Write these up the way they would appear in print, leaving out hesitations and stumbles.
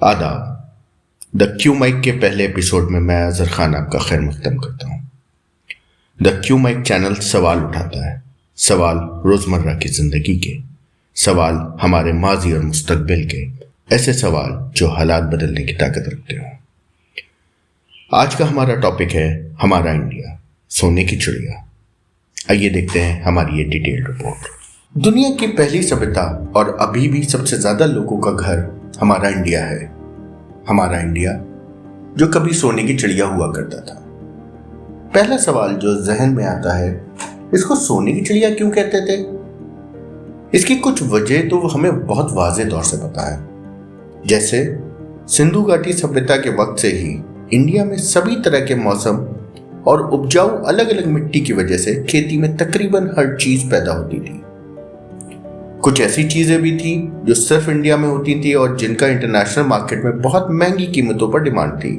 आदाब। The Q mic के पहले एपिसोड में मैं अजहर खान आपका खैर मकदम करता हूँ। द क्यू माइक चैनल सवाल उठाता है, सवाल रोजमर्रा की जिंदगी के, सवाल हमारे माजी और मुस्तकबिल के, ऐसे सवाल जो हालात बदलने की ताकत रखते हो। आज का हमारा टॉपिक है हमारा इंडिया, सोने की चिड़िया। आइए देखते हैं हमारी ये डिटेल्ड रिपोर्ट। दुनिया की पहली सभ्यता और अभी भी सबसे ज्यादा लोगों का घर हमारा इंडिया है। हमारा इंडिया जो कभी सोने की चिड़िया हुआ करता था। पहला सवाल जो जहन में आता है, इसको सोने की चिड़िया क्यों कहते थे? इसकी कुछ वजह तो हमें बहुत वाज़ेह तौर से पता है। जैसे सिंधु घाटी सभ्यता के वक्त से ही इंडिया में सभी तरह के मौसम और उपजाऊ अलग अलग मिट्टी की वजह से खेती में तकरीबन हर चीज पैदा होती थी। कुछ ऐसी चीजें भी थी जो सिर्फ इंडिया में होती थी और जिनका इंटरनेशनल मार्केट में बहुत महंगी कीमतों पर डिमांड थी,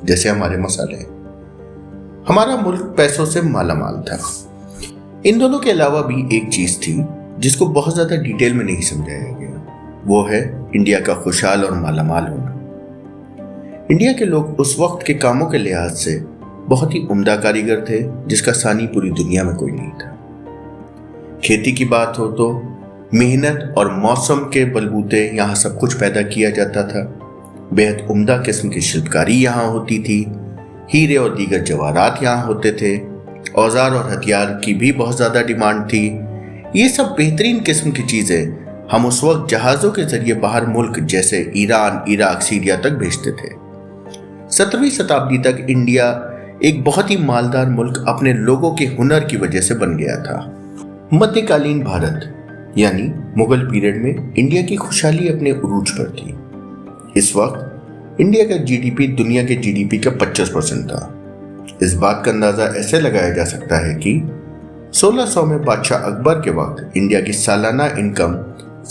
जैसे हमारे मसाले। हमारा मुल्क पैसों से मालामाल था। इन दोनों के अलावा भी एक चीज थी जिसको बहुत ज्यादा डिटेल में नहीं समझाया गया, वो है इंडिया का खुशहाल और मालामाल होना। इंडिया के लोग उस वक्त के कामों के लिहाज से बहुत ही उम्दा कारीगर थे, जिसका सानी पूरी दुनिया में कोई नहीं था। खेती की बात हो तो मेहनत और मौसम के बलबूते यहाँ सब कुछ पैदा किया जाता था। बेहद उम्दा किस्म की शिल्पकारी यहाँ होती थी। हीरे और दीगर जवाहरात यहाँ होते थे। औजार और हथियार की भी बहुत ज्यादा डिमांड थी। ये सब बेहतरीन किस्म की चीजें हम उस वक्त जहाजों के जरिए बाहर मुल्क जैसे ईरान, इराक, सीरिया तक भेजते थे। 17वीं शताब्दी तक इंडिया एक बहुत ही मालदार मुल्क अपने लोगों के हुनर की वजह से बन गया था। मध्यकालीन भारत यानी मुगल पीरियड में इंडिया की खुशहाली अपने उरूज पर थी। इस वक्त इंडिया का जीडीपी दुनिया के जीडीपी का 25% था। इस बात का अंदाजा ऐसे लगाया जा सकता है कि 1600 में बादशाह अकबर के वक्त इंडिया की सालाना इनकम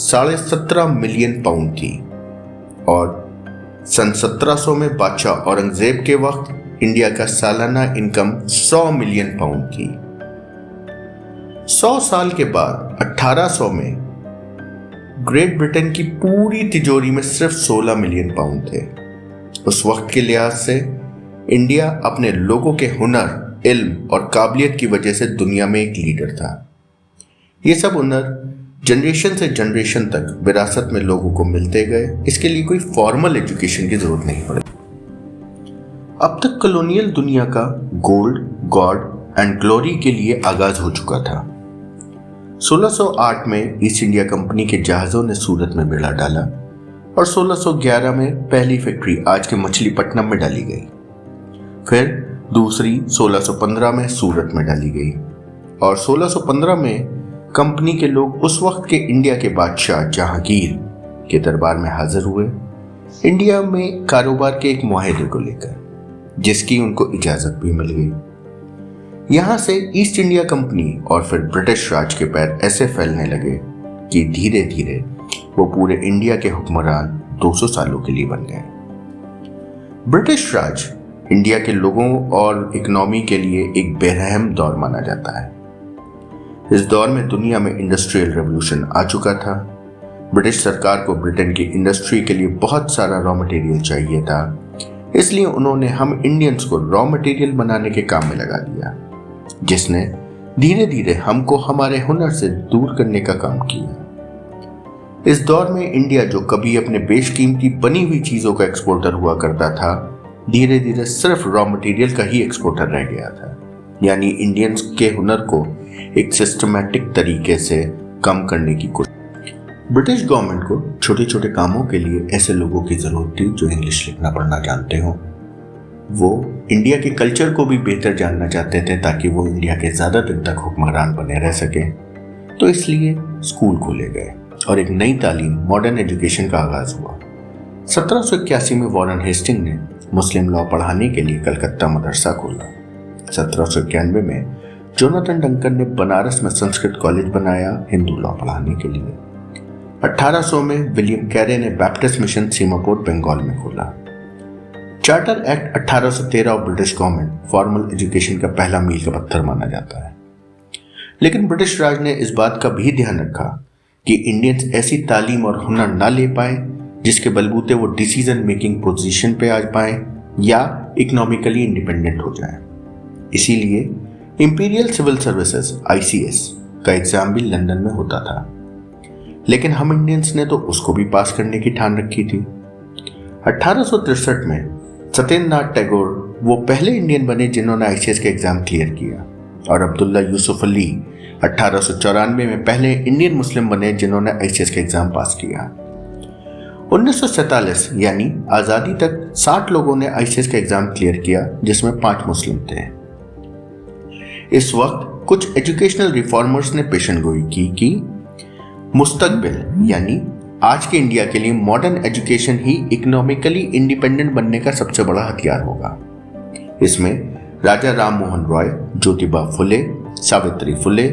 17.5 मिलियन पाउंड थी और सन 1700 में बादशाह औरंगजेब के वक्त इंडिया का सालाना इनकम 100 मिलियन पाउंड थी। 100 साल के बाद 1800 में ग्रेट ब्रिटेन की पूरी तिजोरी में सिर्फ 16 मिलियन पाउंड थे। उस वक्त के लिहाज से इंडिया अपने लोगों के हुनर, इल्म और काबिलियत की वजह से दुनिया में एक लीडर था। ये सब हुनर जनरेशन से जनरेशन तक विरासत में लोगों को मिलते गए। इसके लिए कोई फॉर्मल एजुकेशन की जरूरत नहीं पड़ी। अब तक कॉलोनियल दुनिया का गोल्ड, गॉड एंड ग्लोरी के लिए आगाज हो चुका था। 1608 में ईस्ट इंडिया कंपनी के जहाजों ने सूरत में बेड़ा डाला और 1611 में पहली फैक्ट्री आज के मछलीपट्टनम में डाली गई। फिर दूसरी 1615 में सूरत में डाली गई और 1615 में कंपनी के लोग उस वक्त के इंडिया के बादशाह जहांगीर के दरबार में हाजिर हुए, इंडिया में कारोबार के एक मुआहदे को लेकर, जिसकी उनको इजाजत भी मिल गई। यहां से ईस्ट इंडिया कंपनी और फिर ब्रिटिश राज के पैर ऐसे फैलने लगे कि धीरे धीरे वो पूरे इंडिया के हुक्मरान 200 सालों के लिए बन गए। ब्रिटिश राज इंडिया के लोगों और इकोनॉमी के लिए एक बेरहम दौर माना जाता है। इस दौर में दुनिया में इंडस्ट्रियल रेवोल्यूशन आ चुका था। ब्रिटिश सरकार को ब्रिटेन की इंडस्ट्री के लिए बहुत सारा रॉ मटेरियल चाहिए था, इसलिए उन्होंने हम इंडियंस को रॉ मटेरियल बनाने के काम में लगा दिया, जिसने धीरे धीरे हमको हमारे हुनर से दूर करने का काम किया। इस दौर में इंडिया जो कभी अपने बेशकीमती बनी हुई चीजों का एक्सपोर्टर हुआ करता था, धीरे धीरे सिर्फ रॉ मटेरियल का ही एक्सपोर्टर रह गया था। यानी इंडियंस के हुनर को एक सिस्टमैटिक तरीके से कम करने की कोशिश। ब्रिटिश गवर्नमेंट को छोटे छोटे कामों के लिए ऐसे लोगों की जरूरत थी जो इंग्लिश लिखना पढ़ना जानते हो। वो इंडिया के कल्चर को भी बेहतर जानना चाहते थे ताकि वो इंडिया के ज्यादा दिन तक हुक्मरान बने रह सके। तो इसलिए स्कूल खोले गए और एक नई तालीम, मॉडर्न एजुकेशन का आगाज हुआ। 1781 में वॉरेन हेस्टिंग ने मुस्लिम लॉ पढ़ाने के लिए कलकत्ता मदरसा खोला। 1791 में जोनाथन डंकन ने बनारस में संस्कृत कॉलेज बनाया हिंदू लॉ पढ़ाने के लिए। 1800 में विलियम कैरे ने बैप्टिस्ट मिशन सीमापुर बंगाल में खोला। Charter act 1813 of British government formal education का पहला मील का पत्थर माना जाता है। लेकिन ब्रिटिश राज ने इस बात का भी ध्यान रखा कि इंडियंस ऐसी तालीम और हुनर ना ले पाए जिसके बलबूते वो डिसीजन मेकिंग पोजीशन पे आ पाए या इकोनॉमिकली इंडिपेंडेंट हो जाएं। इसीलिए इंपीरियल सिविल सर्विसेज ICS का एग्जाम भी लंदन में होता था, लेकिन हम इंडियंस ने तो उसको भी पास करने की ठान रखी थी। 1863 में सत्येंद्रनाथ टैगोर वो पहले इंडियन बने जिन्होंने ICS का एग्जाम क्लियर किया, और अब्दुल्ला यूसुफ अली 1894 में पहले इंडियन मुस्लिम बने जिन्होंने ICS का एग्जाम पास किया। 1947 यानी आजादी तक 60 लोगों ने ICS का एग्जाम क्लियर किया, जिसमें 5 मुस्लिम थे। इस वक्त कुछ एजुकेशनल रिफॉर्मर्स ने पेशेनगोई की कि मुस्तकबिल यानी आज के इंडिया के लिए मॉडर्न एजुकेशन ही इकोनॉमिकली इंडिपेंडेंट बनने का सबसे बड़ा हथियार होगा। इसमें राजा राम मोहन रॉय, ज्योतिबा फुले, सावित्री फुले,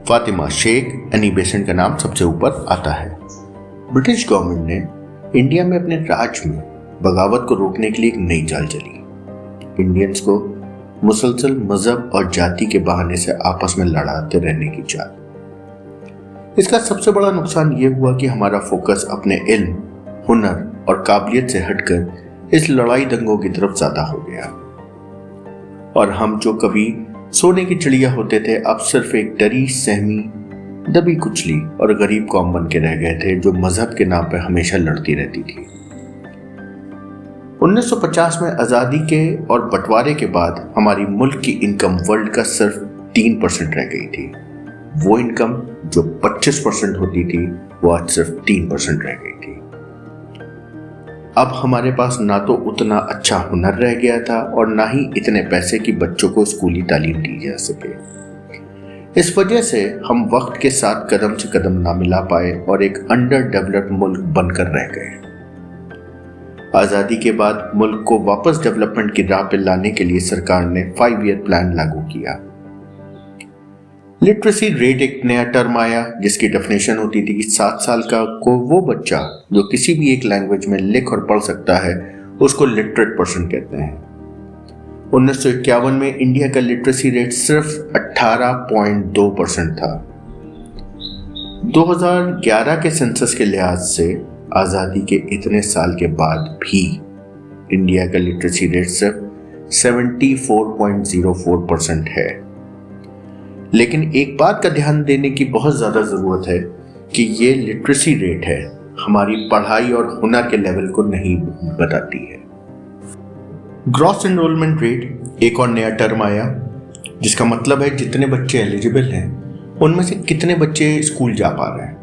फातिमा शेख, एनी बेसेंट का नाम सबसे ऊपर आता है। ब्रिटिश गवर्नमेंट ने इंडिया में अपने राज में बगावत को रोकने के लिए एक नई चाल चली। इंडियंस को मुसलसल मजहब और जाति के बहाने से आपस में लड़ाते रहने की चाल। इसका सबसे बड़ा नुकसान यह हुआ कि हमारा फोकस अपने इल्म, हुनर और काबिलियत से हटकर इस लड़ाई दंगों की तरफ ज्यादा हो गया, और हम जो कभी सोने की चिड़िया होते थे अब सिर्फ एक डरी सहमी, दबी कुचली और गरीब कौम बन के रह गए थे जो मजहब के नाम पर हमेशा लड़ती रहती थी। 1950 में आजादी के और बंटवारे के बाद हमारी मुल्क की इनकम वर्ल्ड का सिर्फ 3% रह गई थी। वो इनकम जो 25% होती थी वो आज सिर्फ 3% रह गई थी। अब हमारे पास ना तो उतना अच्छा हुनर रह गया था और ना ही इतने पैसे कि बच्चों को स्कूली तालीम दी जा सके। इस वजह से हम वक्त के साथ कदम से कदम ना मिला पाए और एक अंडर डेवलप्ड मुल्क बनकर रह गए। आजादी के बाद मुल्क को वापस डेवलपमेंट की राह पर लाने के लिए सरकार ने 5 ईयर प्लान लागू किया। लिटरेसी रेट एक नया टर्म आया जिसकी डेफिनेशन होती थी कि 7 साल का को वो बच्चा जो किसी भी एक लैंग्वेज में लिख और पढ़ सकता है उसको लिटरेट पर्सन कहते हैं। 1951 में इंडिया का लिटरेसी रेट सिर्फ 18.2% था। 2011 के सेंसस के लिहाज से आजादी के इतने साल के बाद भी इंडिया का लिटरेसी रेट सिर्फ 74.04% है। लेकिन एक बात का ध्यान देने की बहुत ज्यादा जरूरत है कि ये लिटरेसी रेट है, हमारी पढ़ाई और हुनर के लेवल को नहीं बताती है। ग्रॉस एनरोलमेंट रेट एक और नया टर्म आया जिसका मतलब है जितने बच्चे एलिजिबल हैं उनमें से कितने बच्चे स्कूल जा पा रहे हैं।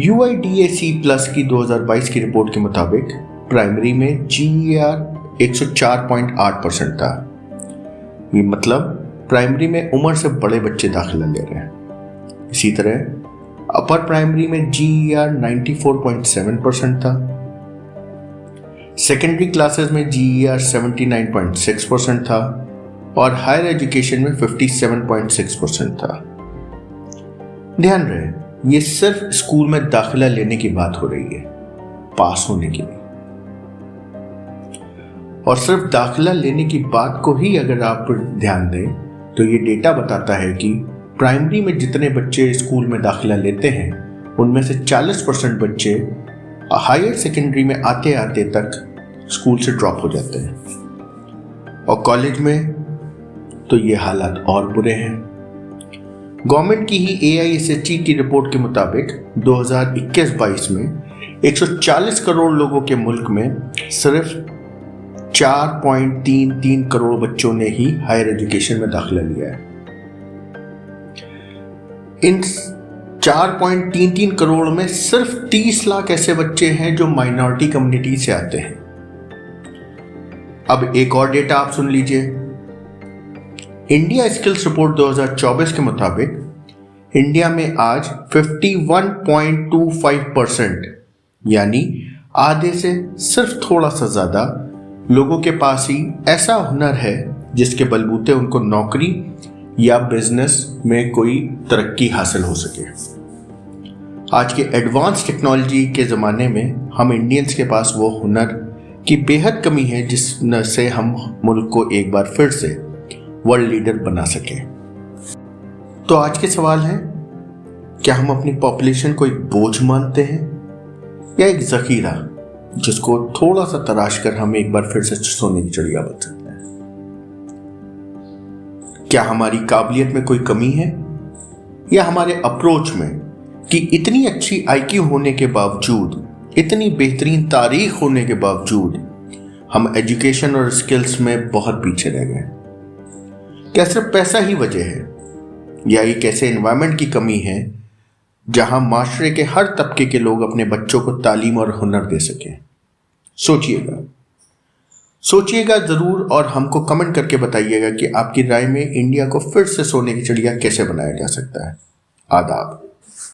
UIDAC प्लस की 2022 की रिपोर्ट के मुताबिक प्राइमरी में GER 104.8% था। ये मतलब प्राइमरी में उम्र से बड़े बच्चे दाखिला ले रहे हैं। इसी तरह अपर प्राइमरी में GER 94.7% था। सेकेंडरी क्लासेस में GER 79.6% था और हायर एजुकेशन में 57.6% था। ध्यान रहे ये सिर्फ स्कूल में दाखिला लेने की बात हो रही है, पास होने की नहीं। और सिर्फ दाखिला लेने की बात को ही अगर आप ध्यान दें तो ये डेटा बताता है कि प्राइमरी में जितने बच्चे स्कूल में दाखिला लेते हैं उनमें से 40% बच्चे हायर सेकेंडरी में आते आते तक स्कूल से ड्रॉप हो जाते हैं, और कॉलेज में तो ये हालात और बुरे हैं। गवर्नमेंट की ही AISHE की रिपोर्ट के मुताबिक 2021-22 में 140 करोड़ लोगों के मुल्क में सिर्फ 4.33 करोड़ बच्चों ने ही हायर एजुकेशन में दाखिला लिया है। इन 4.33 करोड़ में सिर्फ 30 लाख ऐसे बच्चे हैं जो माइनॉरिटी कम्युनिटी से आते हैं। अब एक और डेटा आप सुन लीजिए। इंडिया स्किल्स रिपोर्ट 2024 के मुताबिक इंडिया में आज 51.25% यानी आधे से सिर्फ थोड़ा सा ज्यादा लोगों के पास ही ऐसा हुनर है जिसके बलबूते उनको नौकरी या बिजनेस में कोई तरक्की हासिल हो सके। आज के एडवांस टेक्नोलॉजी के ज़माने में हम इंडियंस के पास वो हुनर की बेहद कमी है जिससे हम मुल्क को एक बार फिर से वर्ल्ड लीडर बना सके। तो आज के सवाल है, क्या हम अपनी पॉपुलेशन को एक बोझ मानते हैं या एक जखीरा जिसको थोड़ा सा तराश कर हम एक बार फिर से सोने की चिड़िया बन सकते हैं? क्या हमारी काबिलियत में कोई कमी है या हमारे अप्रोच में कि इतनी अच्छी आईक्यू होने के बावजूद, इतनी बेहतरीन तारीख होने के बावजूद हम एजुकेशन और स्किल्स में बहुत पीछे रह गए? क्या सिर्फ पैसा ही वजह है या एक ऐसे एनवायरनमेंट की कमी है जहां माशरे के हर तबके के लोग अपने बच्चों को तालीम और हुनर दे सकें? सोचिएगा जरूर और हमको कमेंट करके बताइएगा कि आपकी राय में इंडिया को फिर से सोने की चिड़िया कैसे बनाया जा सकता है। आदाब।